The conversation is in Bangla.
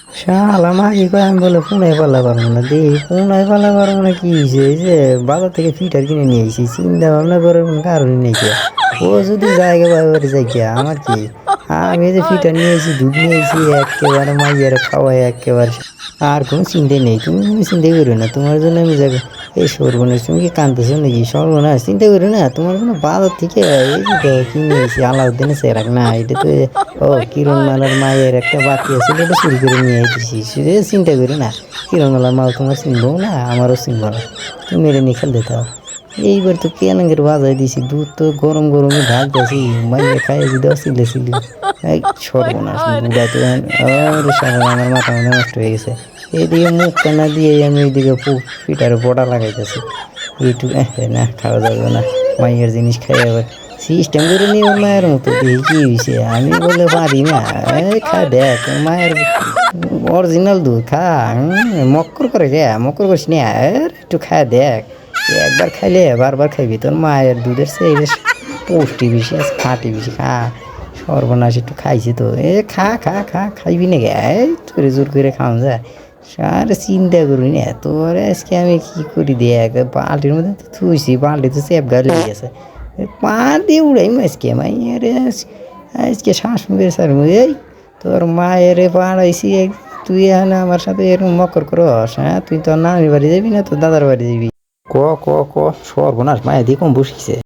শালা মাগি কয় আমি বলে পুনায় পাল্লা পারবো না দে পুনায় পাল্লা পারবো না কি হয়েছে এই যে বাজার থেকে ফিটার কিনে নিয়ে এসেছি চিন্তা ভাবনা করার কোনো কারণই নেই কে ও যদি জায়গা বাবার যাই কে আমার কি আমি এই যে ফিটার নিয়ে এসেছি দুধ নিয়ে এসেছি একেবারে মাইয়ার খাওয়াই একেবারে আর কোনো চিন্তাই নেই তুমি কোনো চিন্তাই করো না তোমার জন্য আমি জায়গা এই সর্বনাশ তুমি কি কাঁদতেছো নাকি সর্বনাশ চিন্তা করো না তোমার কোনো বাজার থেকে এই যে কিনে এসেছি আলাউদ্দিনে সেরাক না এটা তো ও কিরণমালার মায়ের একটা বাতি আছে এটা চুরি করে নিয়ে আইতেছি সেটা চিন্তা করি না কিরণমালার মাল তোমার চিনবো না আমারও চিনবো না তুমি মেরে নিয়ে খেলতে থাও এইবার তো কেনাঙ্গের বাজায় দিছি দুধ তো গরম গরমে ঢালতেছি মাইয়ে খাইয়ে যদি অসিলে ছিল এই সর্বনাশ বুড়া তো আমার মাথা মধ্যে নষ্ট হয়ে গেছে এইদিকে মুখ টানা দিয়ে আমি এইদিকে পিঠার বড়া লাগাইতেছি এইটু না খাওয়া যাবে না মাইয়ের জিনিস খাই আবার সিস্টেম করে নিয়ে ওর মায়ের মতো দিয়ে কি হয়েছে আমি বলে পারি না খা দেখ মায়ের অরিজিনাল দুধ খা মক্কর করে গে মক্কর করিস নি একটু খা দেখ একবার খাইলে বারবার খাইবি তোর মায়ের দুধের সেই বেশ পুষ্টি বেশি আছে খাঁটি বেশি খা সর্বনাশ একটু খাইছি তো খা খা খা খাইবি না গে তোরে জোর করে খাওয়া যায় আর চিন্তা করি না তোর আজকে আমি কি করি দেখ বালতির মধ্যে তো থুইছি বালতি তো সেপ গাড়ি লেগে গেছে পা দিয়ে উড়াইম আজকে মাইয়ারে আজকে শ্বাস মুখের স্যার এই তোর মায়ের পাড়াইছি তুই এখানে আমার সাথে এরকম মকর করস হ্যাঁ তুই তোর নানির বাড়ি যাবি না তোর দাদার বাড়ি যাবি ক ক ক সর্বনাশ মায়ের দিয়ে কম বসিছে